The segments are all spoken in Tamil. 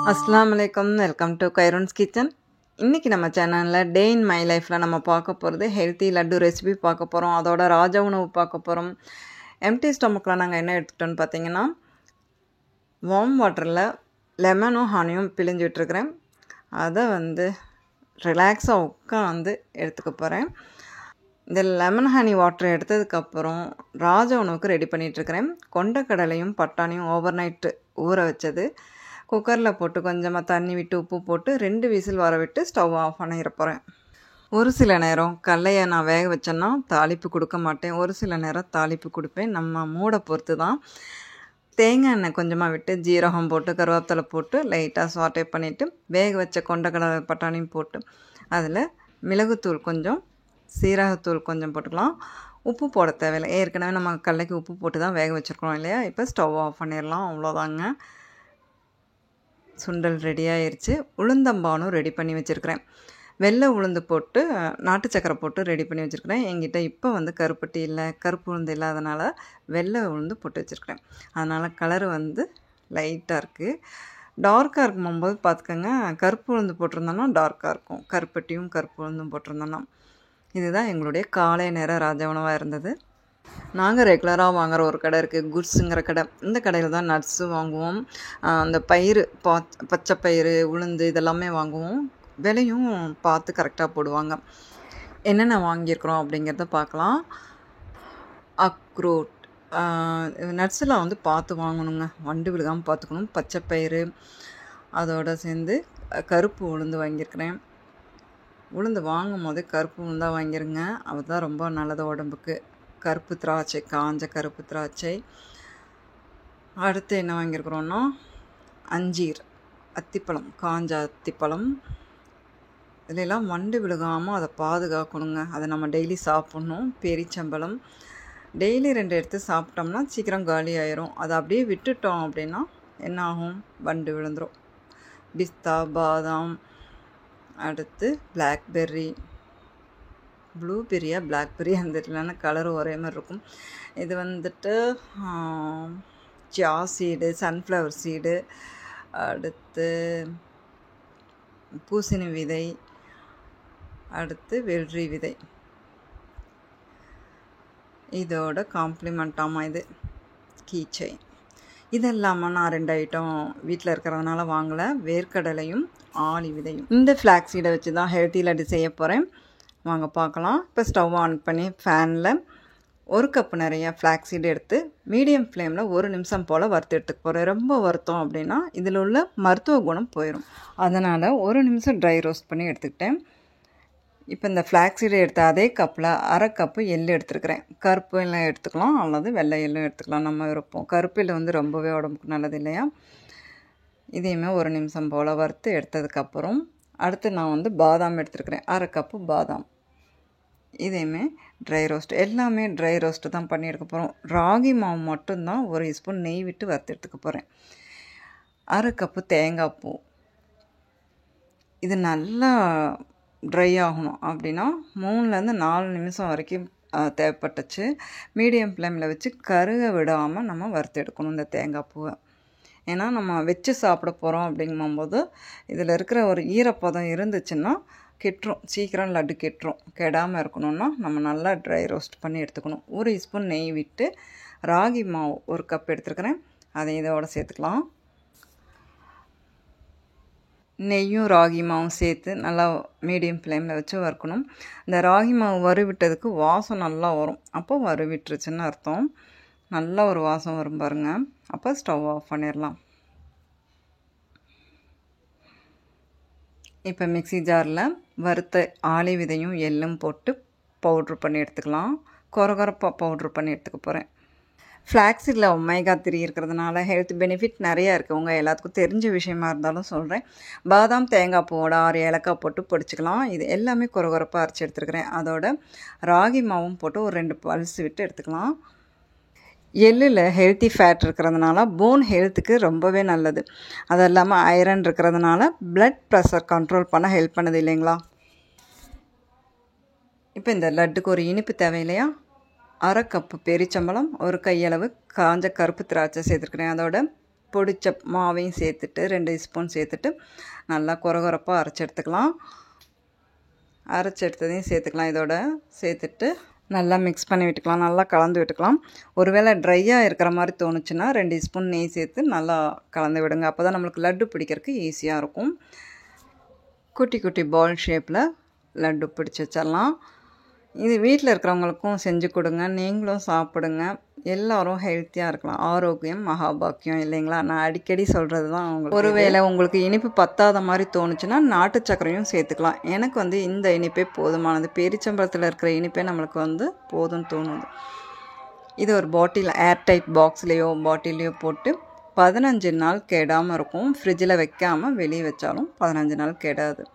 அஸ்ஸலாமு அலைக்கும். Welcome to Kairon's kitchen. இன்றைக்கி நம்ம சேனலில் டே இன் மை லைஃப்பில் நம்ம பார்க்க போகிறது ஹெல்த்தி லட்டு ரெசிபி பார்க்க போகிறோம். அதோட ராஜ உணவு பார்க்க போகிறோம். எம்டி ஸ்டொமக்கில் நாங்கள் என்ன எடுத்துட்டோன்னு பார்த்தீங்கன்னா, வார்ம் வாட்டரில் லெமனும் ஹனியும் பிழிஞ்சு விட்டுருக்குறேன். அதை ரிலாக்ஸாக உட்காந்து எடுத்துக்க போகிறேன். இந்த லெமன் ஹனி வாட்டர் எடுத்ததுக்கப்புறம் ராஜ உணவுக்கு ரெடி பண்ணிகிட்ருக்கிறேன். கொண்டக்கடலையும் பட்டாணியும் ஓவர் நைட்டு ஊற வச்சது குக்கரில் போட்டு கொஞ்சமாக தண்ணி விட்டு உப்பு போட்டு 2 விசில் வர விட்டு ஸ்டவ் ஆஃப் பண்ணிட போகிறேன். ஒரு சில நேரம் கடலையை நான் வேக வச்சேன்னா தாளிப்பு கொடுக்க மாட்டேன். ஒரு சில நேரம் தாளிப்பு கொடுப்பேன். நம்ம மூடை பொறுத்து தான். தேங்காய் எண்ணெய் கொஞ்சமாக விட்டு ஜீரகம் போட்டு கருவேப்பிலை போட்டு லைட்டாக சாட்டே பண்ணிவிட்டு வேக வச்ச கொண்டக்கடலை பட்டாணியும் போட்டு அதில் மிளகுத்தூள் கொஞ்சம் சீரகத்தூள் கொஞ்சம் போட்டுக்கலாம். உப்பு போட தேவையில்லை. ஏற்கனவே நம்ம கடலைக்கு உப்பு போட்டு தான் வேக வச்சுருக்கோம் இல்லையா. இப்போ ஸ்டவ் ஆஃப் பண்ணிடலாம். அவ்வளோதாங்க. சுண்டல் ரெடி ஆயிடுச்சு. உளுந்தம்பானும் ரெடி பண்ணி வச்சுருக்கிறேன். வெள்ளை உளுந்து போட்டு நாட்டு சக்கரை போட்டு ரெடி பண்ணி வச்சுருக்கிறேன். என்கிட்ட இப்போ கருப்பட்டி இல்லை, கருப்பு உளுந்து இல்லாதனால வெள்ளை உளுந்து போட்டு வச்சுருக்கிறேன். அதனால் கலரு லைட்டாக இருக்குது. டார்க்காக இருக்கும்போது பார்த்துக்கோங்க. கருப்பு உளுந்து போட்டிருந்தோன்னா டார்க்காக இருக்கும். கருப்பட்டியும் கருப்பு உளுந்தும் போட்டிருந்தோன்னா. இதுதான் எங்களுடைய காலை நேர ராஜ உணவாக இருந்தது. நாங்கள் ரெகுலராக வாங்குகிற ஒரு கடை இருக்குது, குட்ஸுங்கிற கடை. இந்த கடையில் தான் நட்ஸு வாங்குவோம். அந்த பயிறு பச்சை பயிறு உளுந்து இதெல்லாமே வாங்குவோம். விலையும் பார்த்து கரெக்டாக போடுவாங்க. என்னென்ன வாங்கியிருக்கிறோம் அப்படிங்கிறத பார்க்கலாம். அக்ரோட் நட்ஸெலாம் பார்த்து வாங்கணுங்க. வண்டு விழுகாமல் பார்த்துக்கணும். பச்சை பயிறு அதோடு சேர்ந்து கருப்பு உளுந்து வாங்கியிருக்கிறேன். உளுந்து வாங்கும் போது கருப்பு உளுந்தாக வாங்கிருங்க. அதுதான் ரொம்ப நல்லது உடம்புக்கு. கருப்பு திராட்சை, காஞ்ச கருப்பு திராட்சை. அடுத்து என்ன வாங்கியிருக்கிறோன்னா அஞ்சீர், அத்திப்பழம், காஞ்ச அத்திப்பழம். இதிலெல்லாம் வண்டு விழுகாமல் அதை பாதுகாக்கணுங்க. அதை நம்ம டெய்லி சாப்பிட்ணும். பேரிச்சம்பழம் டெய்லி 2 எடுத்து சாப்பிட்டோம்னா சீக்கிரம் காலி ஆயிரும். அதை அப்படியே விட்டுட்டோம் அப்படின்னா என்ன ஆகும்? வண்டு விழுந்துடும். பிஸ்தா, பாதாம். அடுத்து பிளாக்பெர்ரி, ப்ளூபெர்ரியா பிளாக்பெர்ரி இல்லைன்னா கலரும் ஒரே மாதிரி இருக்கும். இது சியா சீடு, சன்ஃப்ளவர் சீடு, அடுத்து பூசணி விதை, அடுத்து வெள்ளரி விதை. இதோட காம்ப்ளிமெண்ட்டாமல் இது கீச்சை. இது இல்லாமல் நான் 2 ஐட்டம் வீட்டில் இருக்கிறதுனால வாங்கலை. வேர்க்கடலையும் ஆளி விதையும். இந்த ஃப்ளாக்ஸ் சீடை வச்சு தான் ஹெல்த்தி லட்டு செய்ய போகிறேன். வாங்க பார்க்கலாம். இப்போ ஸ்டவ் ஆன் பண்ணி ஃபேனில் 1 கப்பு நிறைய ஃப்ளாக்ஸ் சீடு எடுத்து மீடியம் ஃப்ளேமில் 1 நிமிஷம் போல் வறுத்து எடுத்துக்க போகிறேன். ரொம்ப வறுத்தோம் அப்படின்னா இதில் உள்ள மருத்துவ குணம் போயிடும். அதனால் 1 நிமிஷம் ட்ரை ரோஸ்ட் பண்ணி எடுத்துக்கிட்டேன். இப்போ இந்த ஃப்ளாக்ஸ் சீடை எடுத்த அதே கப்பில் 1/2 கப்பு எள்ளு எடுத்துருக்கிறேன். கருப்பு எல்லாம் எடுத்துக்கலாம் அல்லது வெள்ளை எள்ளும் எடுத்துக்கலாம், நம்ம விருப்பம். கருப்பு எள்ளு ரொம்பவே உடம்புக்கு நல்லது இல்லையா. இதையுமே 1 நிமிஷம் போல் வறுத்து எடுத்ததுக்கப்புறம் அடுத்து நான் பாதாம் எடுத்துருக்கிறேன். 1/2 கப்பு பாதாம். இதையுமே ட்ரை ரோஸ்ட், எல்லாமே ட்ரை ரோஸ்ட்டு தான் பண்ணி எடுக்க போகிறோம். ராகி மாவு மட்டும்தான் 1 ஸ்பூன் நெய் விட்டு வறுத்து எடுத்துக்க போகிறேன். 1/2 கப்பு தேங்காய் பூ. இது நல்லா ட்ரை ஆகணும். அப்படின்னா 3லேருந்து 4 நிமிஷம் வரைக்கும் தேவைப்பட்டுச்சு. மீடியம் ஃப்ளேமில் வச்சு கருக விடாமல் நம்ம வறுத்து எடுக்கணும் இந்த தேங்காய் பூவை. ஏன்னா நம்ம வச்சு சாப்பிட போகிறோம் அப்படிங்கும்போது இதில் இருக்கிற ஒரு ஈரப்பதம் இருந்துச்சுன்னா கெட்டுரும். சீக்கிரம் லட்டு கெட்டுரும். கெடாமல் இருக்கணும்னா நம்ம நல்லா ட்ரை ரோஸ்ட் பண்ணி எடுத்துக்கணும். 1 ஸ்பூன் நெய் விட்டு ராகி மாவு 1 கப் எடுத்துருக்கிறேன். அதை இதோடு சேர்த்துக்கலாம். நெய்யும் ராகி மாவும் சேர்த்து நல்லா மீடியம் ஃப்ளேமில் வச்சு வறுக்கணும். இந்த ராகி மாவு வறுவிட்டதுக்கு வாசம் நல்லா வரும். அப்போ வறுவிட்டுருச்சுன்னு அர்த்தம். நல்லா ஒரு வாசம் வரும் பாருங்கள். அப்போ ஸ்டவ் ஆஃப் பண்ணிடலாம். இப்போ மிக்ஸி ஜாரில் வறுத்த ஆளி விதையும் எள்ளும் போட்டு பவுட்ரு பண்ணி எடுத்துக்கலாம். கொரகொரப்பாக பவுட்ரு பண்ணி எடுத்துக்க போகிறேன். ஃப்ளாக்ஸீடில் ஒமேகா 3 இருக்கிறதுனால ஹெல்த் பெனிஃபிட் நிறையா இருக்குது. உங்கள் எல்லாத்துக்கும் தெரிஞ்ச விஷயமா இருந்தாலும் சொல்கிறேன். பாதாம், தேங்காய் பூவோட 6 ஏலக்காய் போட்டு பொடிச்சிக்கலாம். இது எல்லாமே கொரகொரப்பாக அரைச்சி எடுத்துருக்கிறேன். அதோட ராகி மாவும் போட்டு ஒரு 2 பல்ஸ் விட்டு எடுத்துக்கலாம். எள்ளில் ஹெல்த்தி ஃபேட் இருக்கிறதுனால போன் ஹெல்த்துக்கு ரொம்பவே நல்லது. அது இல்லாமல் ஐரன் இருக்கிறதுனால பிளட் ப்ரெஷர் கண்ட்ரோல் பண்ண ஹெல்ப் பண்ணுது இல்லைங்களா. இப்போ இந்த லட்டுக்கு ஒரு இனிப்பு தேவை இல்லையா. 1/2 கப்பு பேரிச்சம்பழம், 1 கையளவு காஞ்ச கருப்பு திராட்சை சேர்த்துருக்கிறேன். அதோட பொடிச்ச மாவையும் சேர்த்துட்டு 2 ஸ்பூன் சேர்த்துட்டு நல்லா கொரகொரப்பாக அரைச்சி எடுத்துக்கலாம். அரைச்சி எடுத்ததையும் சேர்த்துக்கலாம். இதோட சேர்த்துட்டு நல்லா மிக்ஸ் பண்ணி விட்டுக்கலாம். நல்லா கலந்து விட்டுக்கலாம். ஒருவேளை ட்ரையாக இருக்கிற மாதிரி தோணுச்சுன்னா 2 ஸ்பூன் நெய் சேர்த்து நல்லா கலந்து விடுங்க. அப்போ தான் நம்மளுக்கு லட்டு பிடிக்கிறதுக்கு ஈஸியாக இருக்கும். குட்டி குட்டி பால் ஷேப்பில் லட்டு பிடிச்சி வச்சிடலாம். இது வீட்டில் இருக்கிறவங்களுக்கும் செஞ்சு கொடுங்க. நீங்களும் சாப்பிடுங்க. எல்லோரும் ஹெல்த்தியாக இருக்கலாம். ஆரோக்கியம் மகாபாக்கியம் இல்லைங்களா? நான் அடிக்கடி சொல்கிறது தான் உங்களுக்கு. ஒருவேளை உங்களுக்கு இனிப்பு பத்தாத மாதிரி தோணுச்சுன்னா நாட்டு சர்க்கரையும் சேர்த்துக்கலாம். எனக்கு இந்த இனிப்பே போதுமானது. பேரிச்சம்பழத்தில் இருக்கிற இனிப்பே நம்மளுக்கு போதும்னு தோணுது. இது ஒரு பாட்டில் ஏர்டைட் பாக்ஸ்லேயோ பாட்டிலையோ போட்டு 15 நாள் கெடாமல் இருக்கும். ஃப்ரிட்ஜில் வைக்காமல் வெளியே வச்சாலும் 15 நாள் கெடாது.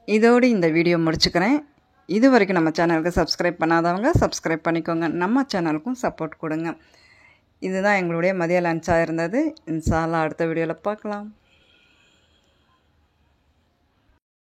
இதோடு இந்த வீடியோ முடிச்சுக்கிறேன். இது வரைக்கும் நம்ம சேனலுக்கு சப்ஸ்கிரைப் பண்ணாதவங்க சப்ஸ்கிரைப் பண்ணிக்கோங்க. நம்ம சேனலுக்கும் சப்போர்ட் கொடுங்க. இதுதான் எங்களுடைய மதிய லஞ்சாக இருந்தது. இன்ஷா அல்லாஹ் அடுத்த வீடியோவில் பார்க்கலாம்.